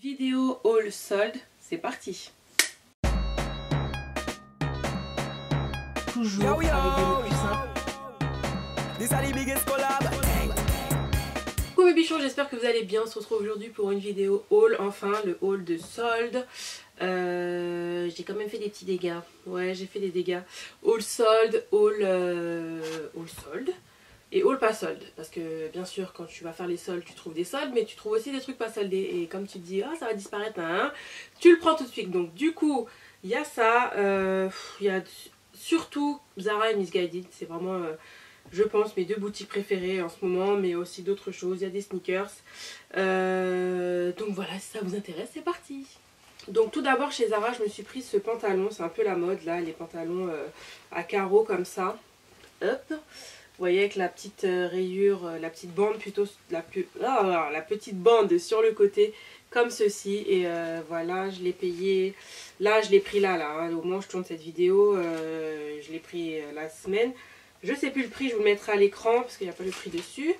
Vidéo haul solde, c'est parti. Toujours avec des mots plus simples. Coucou mes bichons, j'espère que vous allez bien. On se retrouve aujourd'hui pour une vidéo haul, enfin le haul de solde. J'ai quand même fait des petits dégâts. Ouais, j'ai fait des dégâts. Haul solde, haul solde. Et haul pas solde, parce que bien sûr quand tu vas faire les soldes tu trouves des soldes, mais tu trouves aussi des trucs pas soldés, et comme tu te dis ah ça va disparaître, hein, tu le prends tout de suite. Donc du coup il y a ça, il y a surtout Zara et Missguided, c'est vraiment je pense mes deux boutiques préférées en ce moment, mais aussi d'autres choses, il y a des sneakers, donc voilà, si ça vous intéresse c'est parti. Donc tout d'abord chez Zara je me suis pris ce pantalon, c'est un peu la mode là, les pantalons à carreaux comme ça, hop. Vous voyez avec la petite rayure, la petite bande plutôt, la petite bande sur le côté comme ceci. Et voilà, je l'ai payé, là je l'ai pris là, hein, au moment où je tourne cette vidéo, je l'ai pris la semaine. Je sais plus le prix, je vous le mettrai à l'écran parce qu'il n'y a pas le prix dessus.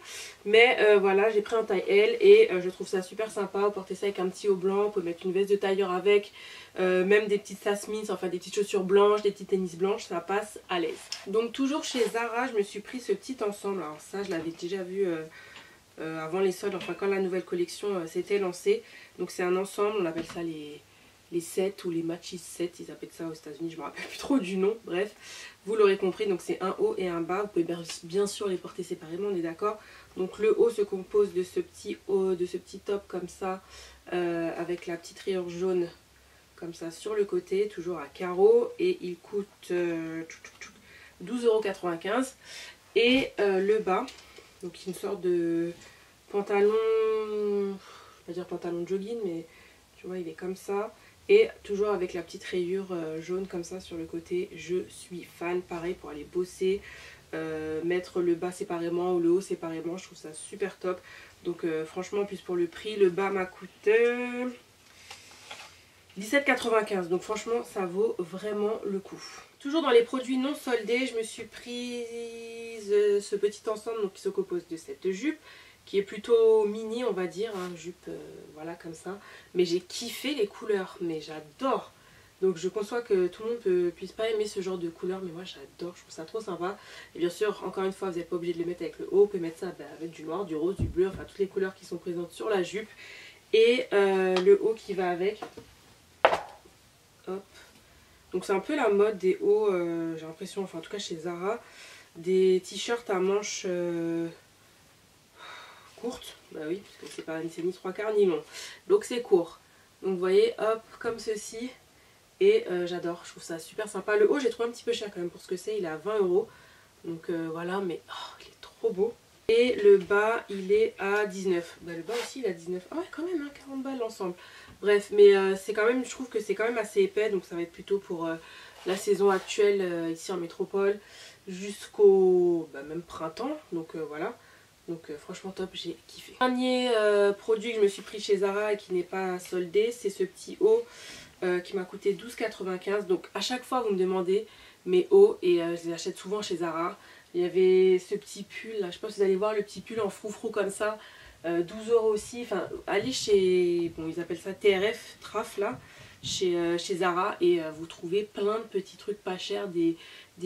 Mais voilà, j'ai pris en taille L et je trouve ça super sympa. Vous portez ça avec un petit haut blanc, vous pouvez mettre une veste de tailleur avec, même des petites sasmines, enfin des petites chaussures blanches, des petites tennis blanches, ça passe à l'aise. Donc toujours chez Zara, je me suis pris ce petit ensemble. Alors ça, je l'avais déjà vu avant les soldes, enfin quand la nouvelle collection s'était lancée. Donc c'est un ensemble, on appelle ça les sets ou les matchis sets, ils appellent ça aux États-Unis, je me rappelle plus trop du nom, bref, vous l'aurez compris, donc c'est un haut et un bas, vous pouvez bien sûr les porter séparément, on est d'accord. Donc le haut se compose de ce petit haut, de ce petit top comme ça, avec la petite rayure jaune comme ça sur le côté, toujours à carreaux, et il coûte 12,95 €. Et le bas, donc une sorte de pantalon, je vais pas dire pantalon de jogging, mais tu vois il est comme ça. Et toujours avec la petite rayure jaune comme ça sur le côté. Je suis fan, pareil pour aller bosser, mettre le bas séparément ou le haut séparément, je trouve ça super top. Donc franchement, en plus pour le prix, le bas m'a coûté 17,95 €, donc franchement ça vaut vraiment le coup. Toujours dans les produits non soldés, je me suis prise ce petit ensemble donc, qui se compose de cette jupe qui est plutôt mini on va dire, hein, jupe voilà comme ça, mais j'ai kiffé les couleurs, mais j'adore. Donc je conçois que tout le monde puisse pas aimer ce genre de couleur, mais moi j'adore, je trouve ça trop sympa. Et bien sûr, encore une fois, vous n'êtes pas obligé de le mettre avec le haut, vous pouvez mettre ça avec du noir, du rose, du bleu, enfin toutes les couleurs qui sont présentes sur la jupe. Et le haut qui va avec. Hop. Donc c'est un peu la mode des hauts, j'ai l'impression, enfin en tout cas chez Zara, des t-shirts à manches courtes, bah oui, parce que c'est ni 3/4 ni long, donc c'est court. Donc vous voyez, hop, comme ceci, et j'adore, je trouve ça super sympa. Le haut j'ai trouvé un petit peu cher quand même pour ce que c'est, il est à 20 €, donc voilà, mais oh, il est trop beau. Et le bas il est à 19, bah le bas aussi il est à 19, ah ouais quand même, hein, 40 balles l'ensemble. Bref, mais c'est quand même, je trouve que c'est quand même assez épais, donc ça va être plutôt pour la saison actuelle ici en métropole, jusqu'au même printemps, donc voilà. Donc franchement top, j'ai kiffé. Dernier produit que je me suis pris chez Zara et qui n'est pas soldé, c'est ce petit haut qui m'a coûté 12,95 €. Donc à chaque fois vous me demandez mes hauts et je les achète souvent chez Zara. Il y avait ce petit pull là, je sais pas si vous allez voir le petit pull en froufrou comme ça, 12 € aussi. Enfin allez chez, bon ils appellent ça TRF, Traf là, chez Zara, et vous trouvez plein de petits trucs pas chers, des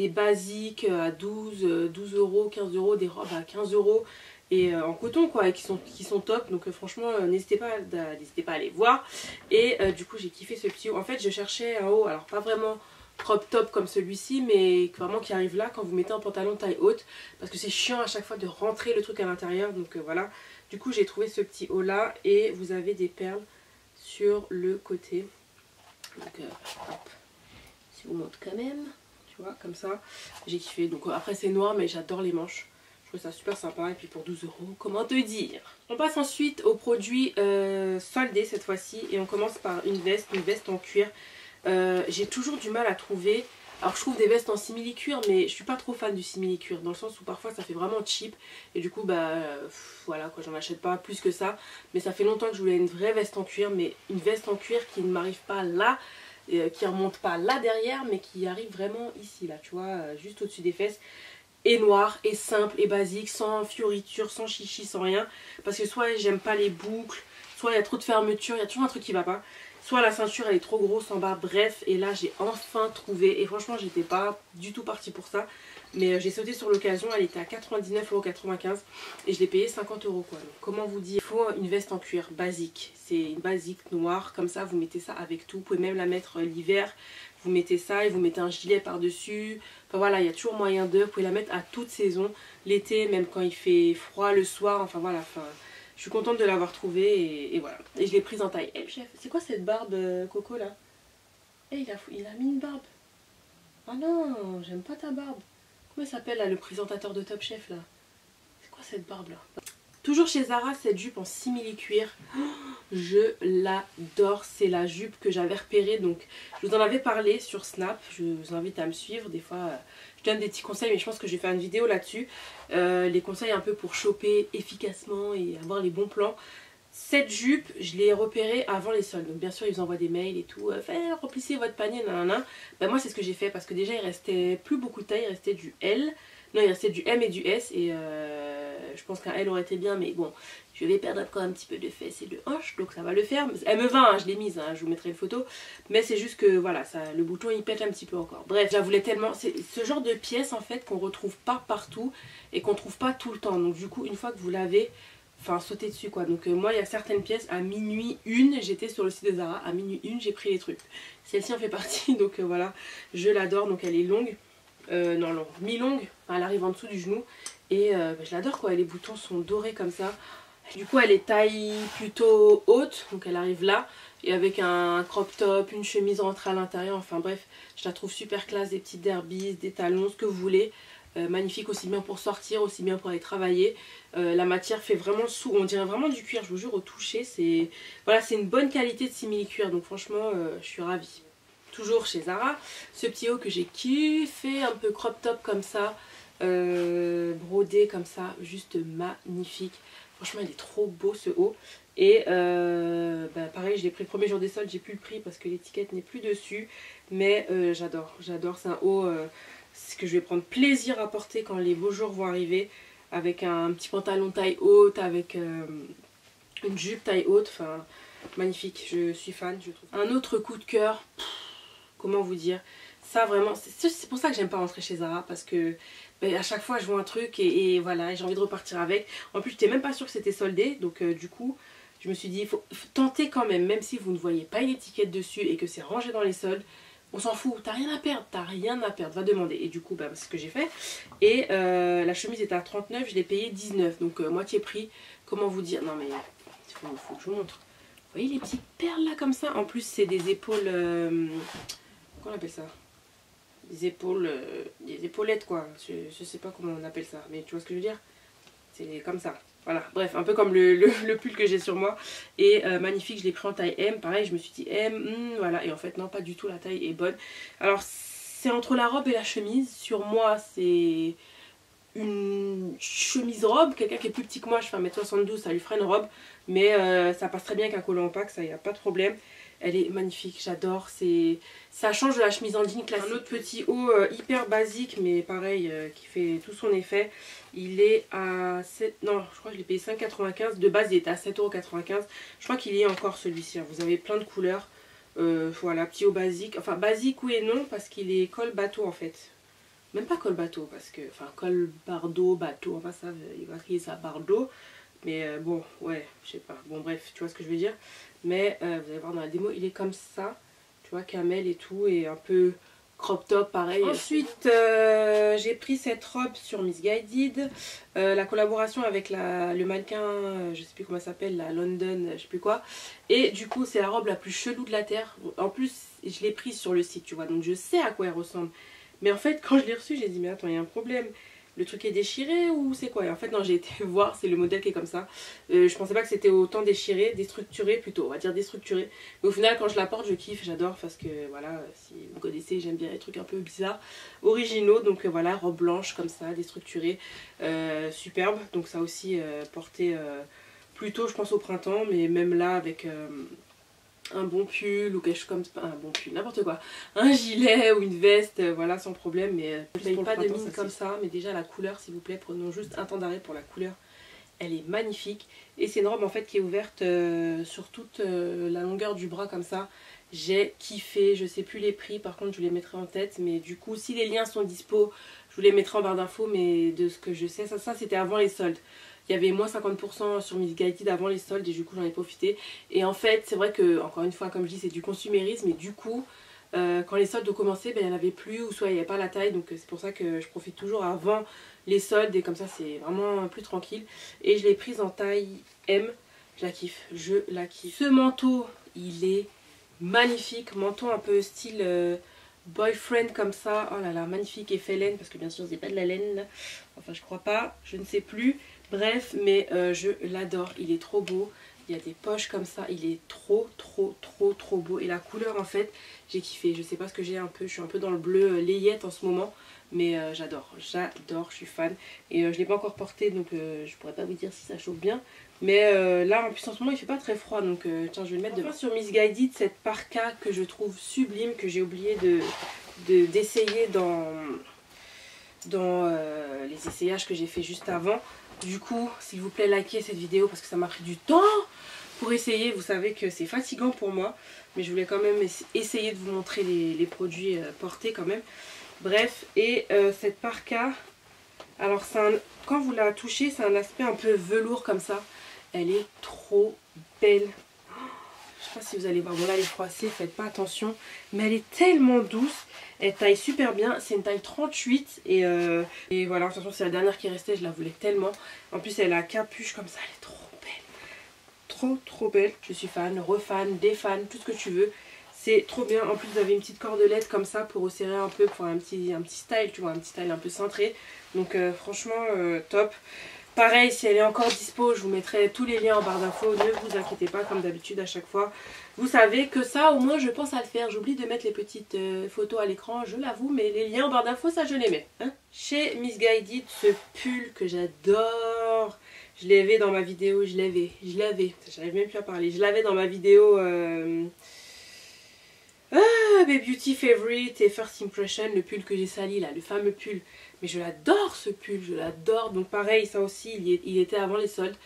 basiques à 12 €, 15 €, des robes à 15 € et en coton quoi, et qui sont top. Donc franchement n'hésitez pas à aller voir. Et du coup j'ai kiffé ce petit haut. En fait je cherchais un haut, alors pas vraiment crop top comme celui-ci, mais vraiment qui arrive là quand vous mettez un pantalon taille haute, parce que c'est chiant à chaque fois de rentrer le truc à l'intérieur. Donc voilà, du coup j'ai trouvé ce petit haut là, et vous avez des perles sur le côté. Donc hop, si vous montre quand même, tu vois, comme ça, j'ai kiffé. Donc après c'est noir, mais j'adore les manches, je trouve ça super sympa. Et puis pour 12 €, comment te dire. On passe ensuite aux produits soldés cette fois-ci, et on commence par une veste en cuir. J'ai toujours du mal à trouver, alors je trouve des vestes en simili-cuir, mais je suis pas trop fan du simili-cuir, dans le sens où parfois ça fait vraiment cheap, et du coup bah voilà quoi, j'en achète pas plus que ça. Mais ça fait longtemps que je voulais une vraie veste en cuir, mais une veste en cuir qui ne m'arrive pas là, qui remonte pas là derrière, mais qui arrive vraiment ici là, tu vois, juste au-dessus des fesses, et noir, et simple, et basique, sans fioritures, sans chichi, sans rien, parce que soit j'aime pas les boucles, soit il y a trop de fermeture, il y a toujours un truc qui va pas. Soit la ceinture elle est trop grosse en bas, bref. Et là j'ai enfin trouvé, et franchement j'étais pas du tout partie pour ça. Mais j'ai sauté sur l'occasion, elle était à 99,95 € et je l'ai payé 50 € quoi. Donc comment vous dire, il faut une veste en cuir basique. C'est une basique noire, comme ça vous mettez ça avec tout. Vous pouvez même la mettre l'hiver, vous mettez ça et vous mettez un gilet par dessus. Enfin voilà, il y a toujours moyen de, vous pouvez la mettre à toute saison. L'été, même quand il fait froid le soir, enfin voilà. Je suis contente de l'avoir trouvée et voilà. Et je l'ai prise en taille M, chef. C'est quoi cette barbe Coco là? Eh, il a mis une barbe. Ah non, j'aime pas ta barbe. Comment il s'appelle là, le présentateur de Top Chef là? C'est quoi cette barbe là? Toujours chez Zara, cette jupe en simili-cuir. Oh, je l'adore. C'est la jupe que j'avais repérée. Donc, je vous en avais parlé sur Snap. Je vous invite à me suivre. Des fois, je donne des petits conseils, mais je pense que je vais faire une vidéo là-dessus. Les conseils un peu pour choper efficacement et avoir les bons plans. Cette jupe, je l'ai repérée avant les soldes. Donc bien sûr, ils vous envoient des mails et tout. Remplissez votre panier, nanana. Ben, moi, c'est ce que j'ai fait parce que déjà, il restait plus beaucoup de taille. Il restait du L. Non, il restait du M et du S. Et je pense qu'un L aurait été bien. Mais bon, je vais perdre encore un petit peu de fesses et de hanches. Donc ça va le faire. Elle me va, hein, je l'ai mise. Hein, je vous mettrai une photo. Mais c'est juste que voilà, le bouton il pète un petit peu encore. Bref, je la voulais tellement. C'est ce genre de pièce en fait qu'on retrouve pas partout. Et qu'on trouve pas tout le temps. Donc du coup, une fois que vous l'avez... Enfin sauter dessus quoi. Donc moi il y a certaines pièces à minuit 1, j'étais sur le site de Zara, à minuit 1 j'ai pris les trucs. Celle-ci en fait partie donc voilà, je l'adore. Donc elle est longue, non longue, mi-longue, enfin, elle arrive en dessous du genou. Et je l'adore quoi, les boutons sont dorés comme ça. Du coup elle est taille plutôt haute, donc elle arrive là. Et avec un crop top, une chemise rentrée à l'intérieur, enfin bref, je la trouve super classe, des petites derbies, des talons, ce que vous voulez. Magnifique aussi bien pour sortir, aussi bien pour aller travailler. La matière fait vraiment on dirait vraiment du cuir, je vous jure, au toucher. Voilà, c'est une bonne qualité de simili-cuir, donc franchement je suis ravie. Toujours chez Zara, ce petit haut que j'ai kiffé, un peu crop top comme ça, brodé comme ça, juste magnifique. Franchement il est trop beau ce haut. Et pareil, je l'ai pris le premier jour des soldes, j'ai plus le prix parce que l'étiquette n'est plus dessus. Mais j'adore, c'est un haut ce que je vais prendre plaisir à porter quand les beaux jours vont arriver. Avec un petit pantalon taille haute, avec une jupe taille haute, enfin magnifique, je suis fan je trouve. Un autre coup de cœur, comment vous dire, ça vraiment, c'est pour ça que j'aime pas rentrer chez Zara parce que à chaque fois je vois un truc et voilà, j'ai envie de repartir avec. En plus j'étais même pas sûre que c'était soldé, donc du coup je me suis dit il faut tenter quand même, même si vous ne voyez pas une étiquette dessus et que c'est rangé dans les soldes. On s'en fout, t'as rien à perdre, va demander. Et du coup, c'est ce que j'ai fait. Et la chemise était à 39, je l'ai payée 19, donc moitié prix. Comment vous dire? Non mais, il faut que je vous montre. Vous voyez les petites perles là comme ça? En plus, c'est des épaules, comment on appelle ça? Des épaules, des épaulettes quoi. Je sais pas comment on appelle ça, mais tu vois ce que je veux dire? C'est comme ça. Voilà, bref, un peu comme le pull que j'ai sur moi. Et magnifique, je l'ai pris en taille M. Pareil, je me suis dit M, voilà. Et en fait, non, pas du tout, la taille est bonne. Alors, c'est entre la robe et la chemise. Sur moi, c'est une chemise robe. Quelqu'un qui est plus petit que moi, je fais 1m72, ça lui ferait une robe. Mais ça passe très bien avec un collant opaque, ça, y a pas de problème. Elle est magnifique, j'adore. Ça change de la chemise en jean classique. Un autre petit haut hyper basique, mais pareil, qui fait tout son effet. Il est à 7... Non, je crois que je l'ai payé 5,95. De base, il était à 7,95 €. Je crois qu'il y est encore celui-ci. Vous avez plein de couleurs. Voilà, petit haut basique. Enfin, basique oui et non, parce qu'il est col bateau en fait. Même pas col bateau, parce que... Enfin, col bardeau, bateau. Enfin, ça, il va crier ça bardeau. Mais bon, ouais, je sais pas. Bon, bref, tu vois ce que je veux dire. Mais vous allez voir dans la démo, il est comme ça. Tu vois, camel et tout. Et un peu crop top, pareil. Ensuite, j'ai pris cette robe sur Missguided. La collaboration avec le mannequin, je sais plus comment elle s'appelle, la London, je sais plus quoi. Et du coup, c'est la robe la plus chelou de la terre. En plus, je l'ai prise sur le site, tu vois. Donc, je sais à quoi elle ressemble. Mais en fait, quand je l'ai reçue, j'ai dit, mais attends, il y a un problème. Le truc est déchiré ou c'est quoi? Et en fait non, j'ai été voir, c'est le modèle qui est comme ça. Je pensais pas que c'était autant déchiré, déstructuré plutôt, on va dire déstructuré. Mais au final quand je la porte je kiffe, j'adore parce que voilà, si vous connaissez, j'aime bien les trucs un peu bizarres, originaux. Donc voilà, robe blanche comme ça, déstructurée, superbe. Donc ça aussi porté plutôt je pense au printemps, mais même là avec... un bon pull ou quelque chose comme ça, un bon pull, n'importe quoi, un gilet ou une veste, voilà, sans problème. Mais je paye pas de mine comme ça, mais déjà la couleur s'il vous plaît, prenons juste un temps d'arrêt pour la couleur, elle est magnifique. Et c'est une robe en fait qui est ouverte sur toute la longueur du bras comme ça. J'ai kiffé, je sais plus les prix, par contre je vous les mettrai en tête. Mais du coup si les liens sont dispo, je vous les mettrai en barre d'infos. Mais de ce que je sais, ça c'était avant les soldes. Il y avait moins 50% sur Missguided avant les soldes et du coup j'en ai profité. Et en fait c'est vrai que, encore une fois comme je dis, c'est du consumérisme. Et du coup quand les soldes ont commencé, ben, il n'y en avait plus ou soit il n'y avait pas la taille. Donc c'est pour ça que je profite toujours avant les soldes et comme ça c'est vraiment plus tranquille. Et je l'ai prise en taille M. Je la kiffe, je la kiffe. Ce manteau il est magnifique, manteau un peu style boyfriend comme ça. Oh là là, magnifique, effet laine, parce que bien sûr c'est pas de la laine là. Enfin je crois pas, je ne sais plus. Bref, mais je l'adore, il est trop beau. Il y a des poches comme ça, il est trop beau. Et la couleur en fait, j'ai kiffé. Je sais pas ce que j'ai un peu, je suis un peu dans le bleu layette en ce moment. Mais j'adore, je suis fan. Et je l'ai pas encore porté, donc je pourrais pas vous dire si ça chauffe bien. Mais là en plus en ce moment il fait pas très froid, donc tiens je vais le mettre devant. Sur Missguided, cette parka que je trouve sublime, que j'ai oublié d'essayer dans les essayages que j'ai fait juste avant. Du coup s'il vous plaît likez cette vidéo parce que ça m'a pris du temps pour essayer. Vous savez que c'est fatigant pour moi, mais je voulais quand même essayer de vous montrer les produits portés quand même. Bref, et cette parka, alors quand vous la touchez, c'est un aspect un peu velours comme ça. Elle est trop belle. Je sais pas si vous allez voir, bon là elle est froissée, faites pas attention. Mais elle est tellement douce, elle taille super bien. C'est une taille 38 et voilà, de toute façon c'est la dernière qui restait, je la voulais tellement. En plus elle a capuche comme ça, elle est trop belle. Trop belle. Je suis fan, refan, défan, tout ce que tu veux. C'est trop bien. En plus vous avez une petite cordelette comme ça pour resserrer un peu, pour un petit style, tu vois, un petit style un peu cintré. Donc franchement top. Pareil, si elle est encore dispo, je vous mettrai tous les liens en barre d'infos. Ne vous inquiétez pas, comme d'habitude à chaque fois. Vous savez que ça, au moins, je pense à le faire. J'oublie de mettre les petites photos à l'écran, je l'avoue. Mais les liens en barre d'infos, ça, je les mets. Hein. Chez Missguided, ce pull que j'adore. Je l'avais dans ma vidéo, je l'avais. J'arrive même plus à parler. Je l'avais dans ma vidéo... Mes Beauty Favorite et First Impression, le pull que j'ai sali là, le fameux pull. Mais je l'adore ce pull, je l'adore. Donc pareil, ça aussi, il était avant les soldes.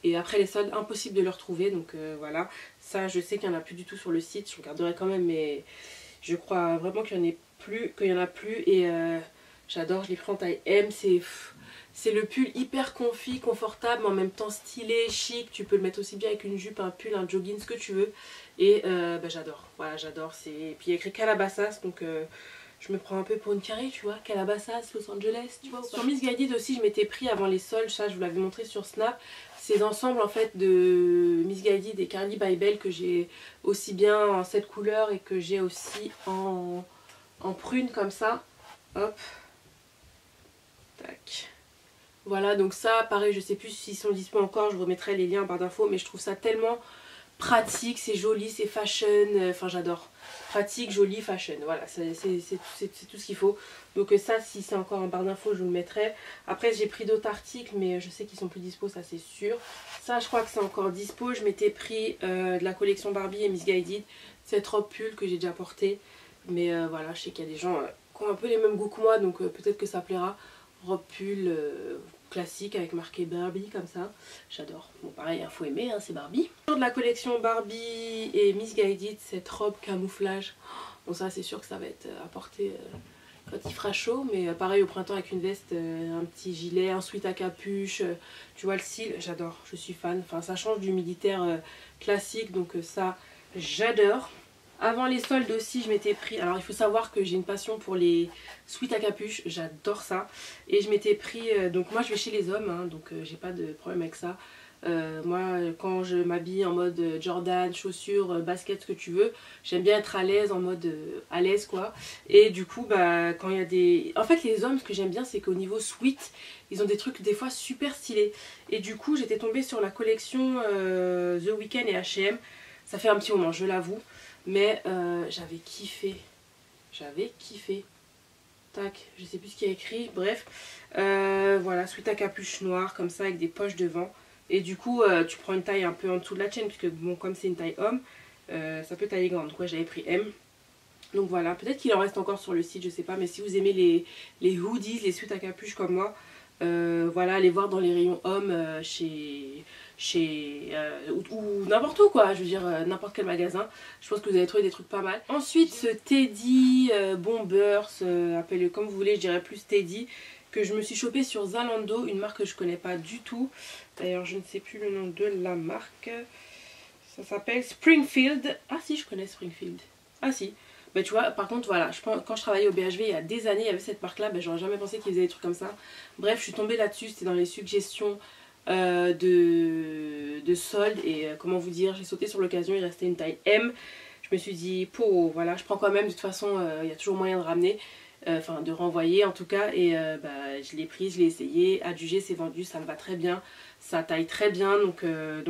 Et après les soldes, impossible de le retrouver. Donc voilà, ça je sais qu'il n'y en a plus du tout sur le site. Je regarderai quand même, mais je crois vraiment qu'il n'y en a plus. Et j'adore, je l'ai pris en taille M. C'est le pull hyper comfy, confortable, mais en même temps stylé, chic. Tu peux le mettre aussi bien avec une jupe, un pull, un jogging, ce que tu veux. Et bah, j'adore, voilà, j'adore. Puis il y a écrit Calabasas, donc je me prends un peu pour une carrée, tu vois. Calabasas, Los Angeles, tu vois. Sur Missguided aussi, je m'étais pris avant les soldes, ça je vous l'avais montré sur Snap. Ces ensembles en fait de Missguided et Carly by Belle que j'ai aussi bien en cette couleur et que j'ai aussi en prune comme ça. Hop. Tac. Voilà, donc ça, pareil, je sais plus s'ils sont dispo encore, je vous remettrai les liens en barre d'infos, mais je trouve ça tellement pratique, c'est joli, c'est fashion, enfin j'adore. Pratique, joli, fashion, voilà, c'est tout ce qu'il faut. Donc ça, si c'est encore en barre d'infos, je vous le mettrai. Après, j'ai pris d'autres articles, mais je sais qu'ils sont plus dispo, ça c'est sûr. Ça, je crois que c'est encore dispo. Je m'étais pris de la collection Barbie et Missguided, cette robe pull que j'ai déjà portée. Mais voilà, je sais qu'il y a des gens qui ont un peu les mêmes goûts que moi, donc peut-être que ça plaira. Robe pull classique avec marqué Barbie comme ça, j'adore. Bon pareil, il faut aimer, hein, c'est Barbie. De la collection Barbie et Missguided, cette robe camouflage. Bon ça c'est sûr que ça va être à porter quand il fera chaud, mais pareil au printemps avec une veste, un petit gilet, un sweat à capuche, tu vois le style, j'adore, je suis fan. Enfin ça change du militaire classique, donc ça j'adore. Avant les soldes aussi, je m'étais pris... Alors il faut savoir que j'ai une passion pour les sweats à capuche, j'adore ça. Et je m'étais pris... donc moi je vais chez les hommes, hein, donc j'ai pas de problème avec ça. Moi quand je m'habille en mode Jordan, chaussures, basket, ce que tu veux, j'aime bien être à l'aise, en mode à l'aise quoi. Et du coup bah quand il y a des... En fait les hommes, ce que j'aime bien c'est qu'au niveau sweat, ils ont des trucs des fois super stylés. Et du coup j'étais tombée sur la collection The Weeknd et H&M. Ça fait un petit moment, je l'avoue. Mais j'avais kiffé. Tac, je sais plus ce qu'il y a écrit. Bref, voilà, sweat à capuche noire comme ça avec des poches devant. Et du coup, tu prends une taille un peu en dessous de la chaîne, puisque bon, comme c'est une taille homme, ça peut tailler grande. Donc ouais, j'avais pris M. Donc voilà, peut-être qu'il en reste encore sur le site, je sais pas. Mais si vous aimez les hoodies, les sweats à capuche comme moi, Voilà, allez voir dans les rayons hommes ou n'importe où quoi, je veux dire n'importe quel magasin. Je pense que vous allez trouver des trucs pas mal. Ensuite ce Teddy Bombers, appelez-le comme vous voulez, je dirais plus Teddy, que je me suis chopé sur Zalando, une marque que je connais pas du tout. D'ailleurs je ne sais plus le nom de la marque. Ça s'appelle Springfield. Ah si, je connais Springfield. Ah si. Mais tu vois, par contre, voilà, quand je travaillais au BHV il y a des années, il y avait cette marque-là, ben, j'aurais jamais pensé qu'ils faisaient des trucs comme ça. Bref, je suis tombée là-dessus, c'était dans les suggestions de soldes. Et comment vous dire, j'ai sauté sur l'occasion, il restait une taille M. Je me suis dit, voilà, je prends quand même, de toute façon, il y a toujours moyen de ramener. Enfin de renvoyer en tout cas, et bah, je l'ai prise, je l'ai essayé, adjugé, c'est vendu, ça me va très bien, ça taille très bien, donc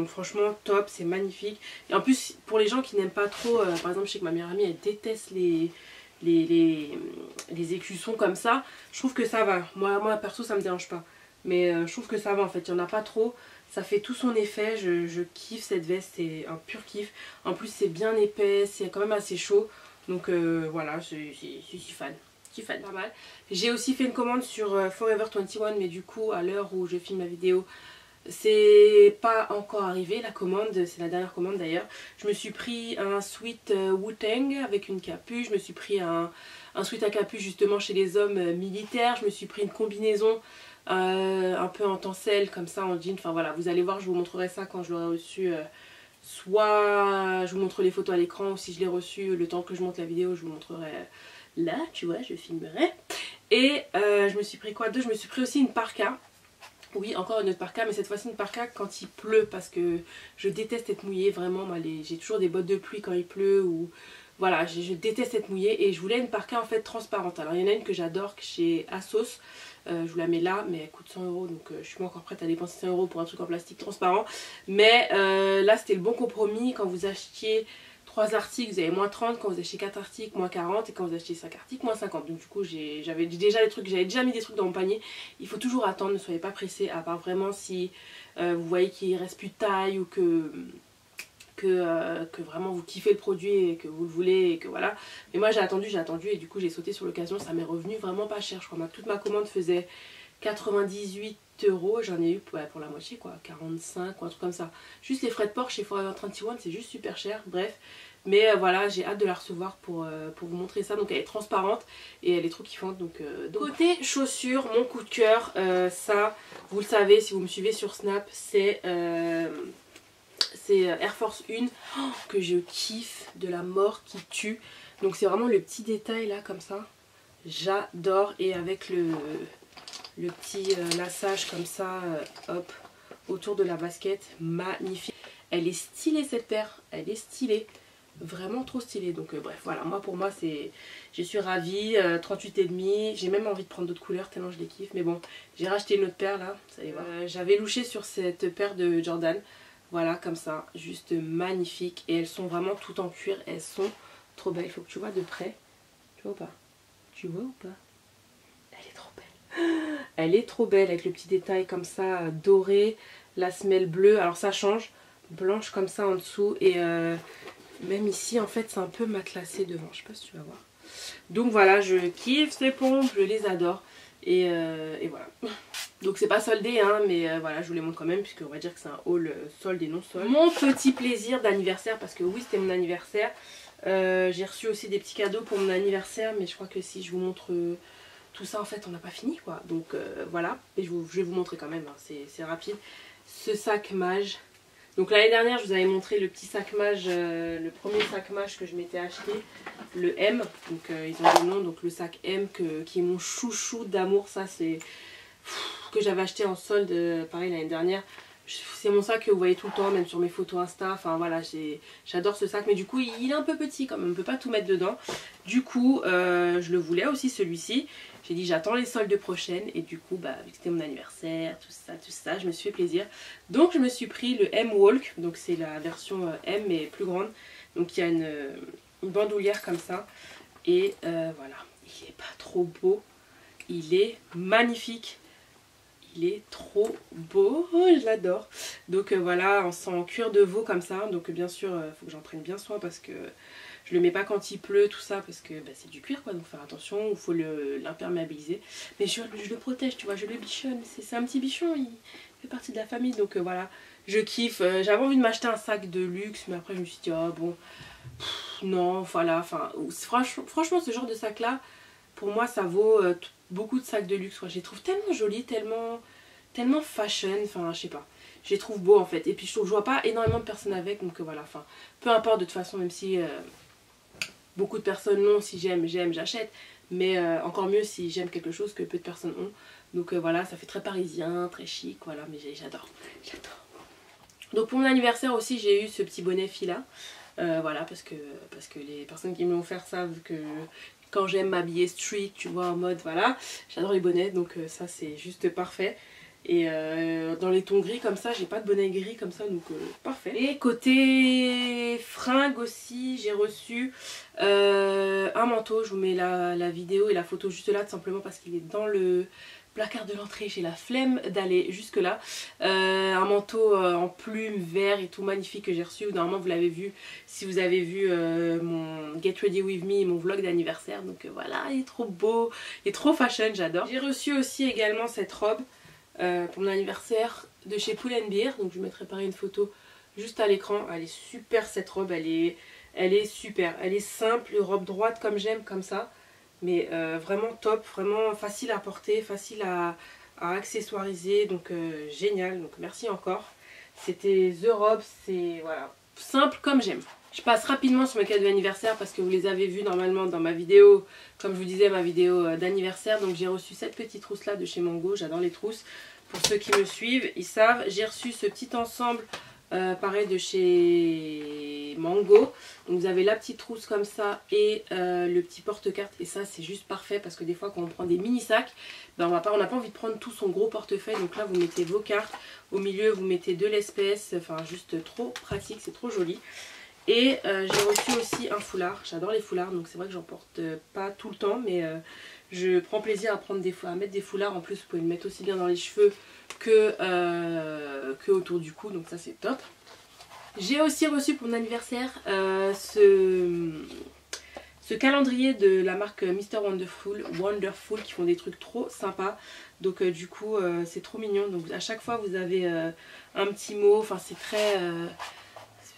franchement top, c'est magnifique. Et en plus pour les gens qui n'aiment pas trop, par exemple je sais que ma meilleure amie elle déteste les écussons comme ça, je trouve que ça va, moi perso ça me dérange pas, mais je trouve que ça va en fait, il n'y en a pas trop, ça fait tout son effet, je kiffe cette veste, c'est un pur kiff, en plus c'est bien épais, c'est quand même assez chaud, donc voilà, je suis fan. Pas mal. J'ai aussi fait une commande sur Forever 21, mais du coup à l'heure où je filme la vidéo c'est pas encore arrivé la commande, c'est la dernière commande d'ailleurs. Je me suis pris un sweat Wu-Tang avec une capuche, je me suis pris un sweat à capuche justement chez les hommes militaires, je me suis pris une combinaison un peu en tencel comme ça en jean, enfin voilà, vous allez voir, je vous montrerai ça quand je l'aurai reçu. Soit je vous montre les photos à l'écran, ou si je l'ai reçu le temps que je monte la vidéo je vous montrerai là, tu vois, je filmerai. Et je me suis pris quoi d'autre? Je me suis pris aussi une parka. Oui, encore une autre parka, mais cette fois-ci une parka quand il pleut, parce que je déteste être mouillée, vraiment. J'ai toujours des bottes de pluie quand il pleut, ou voilà, je déteste être mouillée. Et je voulais une parka en fait transparente. Alors il y en a une que j'adore chez Asos, je vous la mets là, mais elle coûte 100 €, donc je suis pas encore prête à dépenser 100 € pour un truc en plastique transparent. Mais là c'était le bon compromis. Quand vous achetiez 3 articles, vous avez moins 30, quand vous achetez 4 articles, moins 40, et quand vous achetez 5 articles, moins 50. Donc du coup, j'avais déjà mis des trucs dans mon panier. Il faut toujours attendre, ne soyez pas pressés, à part vraiment si vous voyez qu'il ne reste plus de taille, ou que vraiment vous kiffez le produit et que vous le voulez, et que voilà. Mais moi j'ai attendu, et du coup j'ai sauté sur l'occasion, ça m'est revenu vraiment pas cher. Je crois que toute ma commande faisait 98 €, j'en ai eu pour la moitié quoi, 45 ou un truc comme ça. Juste les frais de port chez Forever 21, c'est juste super cher, bref. Mais voilà, j'ai hâte de la recevoir pour vous montrer ça. Donc elle est transparente et elle est trop kiffante. Donc côté chaussures, mon coup de cœur, ça vous le savez si vous me suivez sur Snap, c'est Air Force 1 que je kiffe de la mort, qui tue. Donc c'est vraiment le petit détail là comme ça, j'adore. Et avec le petit laçage comme ça, hop, autour de la basket, magnifique. Elle est stylée cette paire, elle est stylée, vraiment trop stylée. Donc bref, voilà, pour moi je suis ravie, 38,5, j'ai même envie de prendre d'autres couleurs tellement je les kiffe. Mais bon, j'ai racheté une autre paire là, vous allez voir. J'avais louché sur cette paire de Jordan, voilà, comme ça, juste magnifique. Et elles sont vraiment toutes en cuir, elles sont trop belles. Il faut que tu vois de près, tu vois ou pas? Tu vois ou pas? Elle est trop belle. Elle est trop belle avec le petit détail comme ça, doré, la semelle bleue. Alors ça change, blanche comme ça en dessous. Et même ici en fait c'est un peu matelassé devant. Je sais pas si tu vas voir. Donc voilà, je kiffe ces pompes, je les adore. Et voilà. Donc c'est pas soldé hein, mais voilà, je vous les montre quand même, puisque on va dire que c'est un haul solde et non solde. Mon petit plaisir d'anniversaire, parce que oui c'était mon anniversaire. J'ai reçu aussi des petits cadeaux pour mon anniversaire, mais je crois que si je vous montre tout ça en fait on n'a pas fini quoi. Donc voilà, et je vais vous montrer quand même, hein, c'est rapide. Ce sac mage. Donc l'année dernière je vous avais montré le petit sac mage, le premier sac mage que je m'étais acheté, le M. Donc ils ont des noms, donc le sac M qui est mon chouchou d'amour, ça c'est que j'avais acheté en solde pareil l'année dernière. C'est mon sac que vous voyez tout le temps, même sur mes photos Insta. Enfin voilà, j'adore ce sac. Mais du coup, il est un peu petit quand même. On ne peut pas tout mettre dedans. Du coup, je le voulais aussi celui-ci. J'ai dit j'attends les soldes prochaines. Et du coup, vu que c'était mon anniversaire, tout ça, je me suis fait plaisir. Donc je me suis pris le M-Walk. Donc c'est la version M mais plus grande. Donc il y a une bandoulière comme ça. Et voilà, il est pas trop beau. Il est magnifique. il est trop beau, je l'adore. Donc voilà, c'est en cuir de veau comme ça, donc bien sûr il faut que j'en prenne bien soin parce que je le mets pas quand il pleut, tout ça, parce que bah, c'est du cuir quoi, donc faire attention, il faut l'imperméabiliser. Mais je le protège, tu vois, je le bichonne, c'est un petit bichon, il fait partie de la famille, donc voilà, je kiffe. J'avais envie de m'acheter un sac de luxe, mais après je me suis dit, oh bon, non, voilà, enfin, franchement ce genre de sac là, pour moi ça vaut beaucoup de sacs de luxe, je les trouve tellement jolis, tellement fashion, enfin je sais pas, je les trouve beaux en fait, et puis je vois pas énormément de personnes avec, donc voilà, enfin, peu importe de toute façon, même si beaucoup de personnes l'ont, si j'aime, j'achète, mais encore mieux si j'aime quelque chose que peu de personnes ont, donc voilà, ça fait très parisien, très chic, voilà, mais j'adore. Donc pour mon anniversaire aussi j'ai eu ce petit bonnet fila. Voilà, parce que les personnes qui me l'ont offert savent que quand j'aime m'habiller street, tu vois, en mode, voilà, j'adore les bonnets, donc ça c'est juste parfait. Et dans les tons gris comme ça, j'ai pas de bonnet gris comme ça, donc parfait. Et côté fringues aussi, j'ai reçu un manteau, je vous mets la vidéo et la photo juste là, tout simplement parce qu'il est dans le placard de l'entrée, j'ai la flemme d'aller jusque là. Un manteau en plumes, vert et tout magnifique que j'ai reçu, normalement vous l'avez vu si vous avez vu mon Get Ready With Me, mon vlog d'anniversaire, donc voilà, il est trop beau, il est trop fashion, j'adore. J'ai reçu aussi également cette robe pour mon anniversaire de chez Pull & Bear, donc je vous mettrai pareil une photo juste à l'écran. Elle est super cette robe, elle est super, elle est simple, robe droite comme j'aime, comme ça, mais vraiment top, vraiment facile à porter, facile à accessoiriser, donc génial, donc merci encore. C'était The Robe, c'est voilà, simple comme j'aime. Je passe rapidement sur mes cadeaux d'anniversaire parce que vous les avez vus normalement dans ma vidéo, comme je vous disais, ma vidéo d'anniversaire. Donc j'ai reçu cette petite trousse là de chez Mango, j'adore les trousses. Pour ceux qui me suivent, ils savent. J'ai reçu ce petit ensemble pareil de chez Mango. Donc vous avez la petite trousse comme ça et le petit porte-carte. Et ça c'est juste parfait parce que des fois quand on prend des mini sacs, ben on n'a pas envie de prendre tout son gros portefeuille. Donc là vous mettez vos cartes, au milieu vous mettez de l'espèce. Enfin juste trop pratique, c'est trop joli. Et j'ai reçu aussi un foulard, j'adore les foulards, donc c'est vrai que j'en porte pas tout le temps, mais je prends plaisir à mettre des foulards. En plus vous pouvez le mettre aussi bien dans les cheveux que autour du cou, donc ça c'est top. J'ai aussi reçu pour mon anniversaire ce calendrier de la marque Mr Wonderful qui font des trucs trop sympas, donc du coup c'est trop mignon. Donc à chaque fois vous avez un petit mot, enfin c'est très...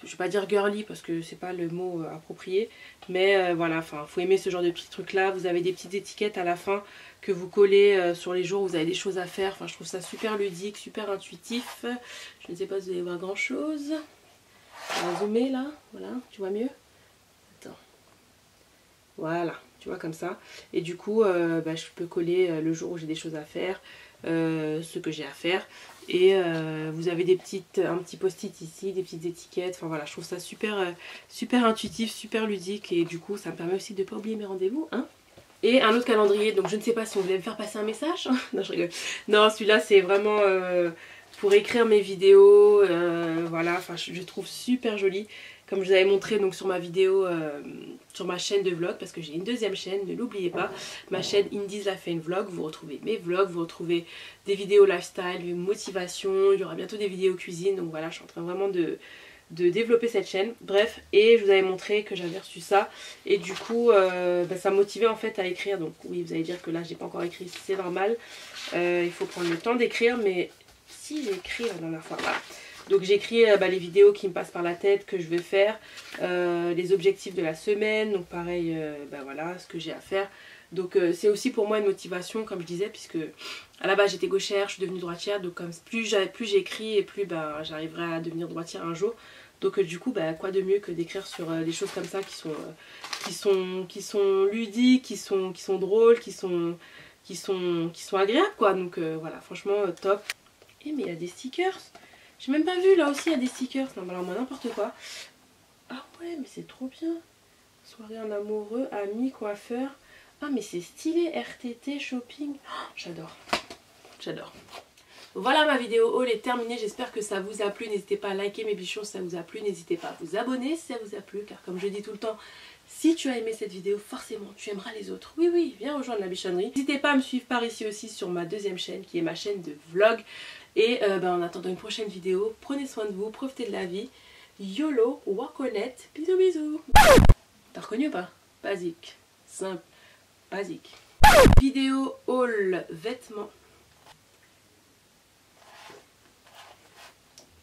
je vais pas dire girly parce que c'est pas le mot approprié, mais voilà, enfin faut aimer ce genre de petits trucs là. Vous avez des petites étiquettes à la fin que vous collez sur les jours où vous avez des choses à faire. Enfin je trouve ça super ludique, super intuitif. Je ne sais pas si vous allez voir grand chose. On va zoomer là, voilà, tu vois mieux. Attends. Voilà, tu vois comme ça. Et du coup bah, je peux coller le jour où j'ai des choses à faire, ce que j'ai à faire. Et vous avez un petit post-it ici, des petites étiquettes. Enfin voilà, je trouve ça super, super intuitif, super ludique. Et du coup, ça me permet aussi de ne pas oublier mes rendez-vous. Hein. Et un autre calendrier, donc je ne sais pas si on voulait me faire passer un message. Non, je rigole. Non, celui-là, c'est vraiment pour écrire mes vidéos. Voilà, enfin, je trouve super joli. Comme je vous avais montré donc sur ma vidéo, sur ma chaîne de vlog, parce que j'ai une deuxième chaîne, ne l'oubliez pas, ma chaîne Indies Life and Vlog, vous retrouvez mes vlogs, vous retrouvez des vidéos lifestyle, motivation, il y aura bientôt des vidéos cuisine, donc voilà, je suis en train vraiment de développer cette chaîne. Bref, et je vous avais montré que j'avais reçu ça, et du coup, bah, ça me motivait en fait à écrire, donc oui, vous allez dire que là, j'ai pas encore écrit, c'est normal, il faut prendre le temps d'écrire, mais si j'ai écrit la dernière fois, voilà. Donc j'écris les vidéos qui me passent par la tête, que je vais faire, les objectifs de la semaine, donc pareil, voilà, ce que j'ai à faire. Donc c'est aussi pour moi une motivation, comme je disais, puisque à la base j'étais gauchère, je suis devenue droitière, donc comme plus j'écris et plus j'arriverai à devenir droitière un jour. Donc du coup, quoi de mieux que d'écrire sur des choses comme ça qui sont ludiques, qui sont drôles, qui sont agréables quoi. Donc voilà, franchement top. Et mais il y a des stickers. J'ai même pas vu, là aussi il y a des stickers. Non, alors moi n'importe quoi. Ah ouais, mais c'est trop bien. Soirée en amoureux, amis, coiffeur. Ah mais c'est stylé, RTT, shopping. Oh, j'adore. J'adore. Voilà, ma vidéo haul est terminée, j'espère que ça vous a plu. N'hésitez pas à liker mes bichons si ça vous a plu, n'hésitez pas à vous abonner si ça vous a plu, car comme je dis tout le temps, si tu as aimé cette vidéo, forcément tu aimeras les autres. Oui oui, viens rejoindre la bichonnerie. N'hésitez pas à me suivre par ici aussi sur ma deuxième chaîne qui est ma chaîne de vlog. Et en attendant une prochaine vidéo, prenez soin de vous, profitez de la vie. YOLO, wakonette, bisous bisous. T'as reconnu ou pas? Basique, simple, basique. Vidéo haul vêtements.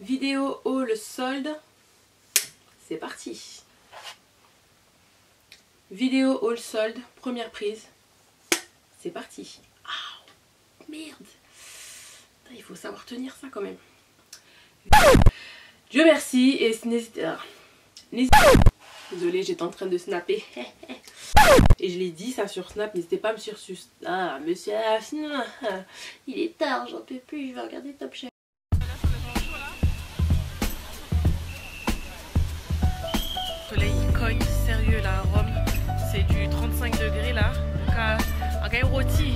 Vidéo haul solde. C'est parti. Vidéo haul solde, première prise. C'est parti. Ah, merde. Il faut savoir tenir ça quand même. Dieu merci et n'hésitez. Désolée, j'étais en train de snapper. Et je l'ai dit ça sur Snap, n'hésitez pas à me suivre sur... Ah, monsieur, il est tard, j'en peux plus, je vais regarder Top Chef. Le soleil il cogne, sérieux là, à Rome, c'est du 35 degrés là. Donc, roti.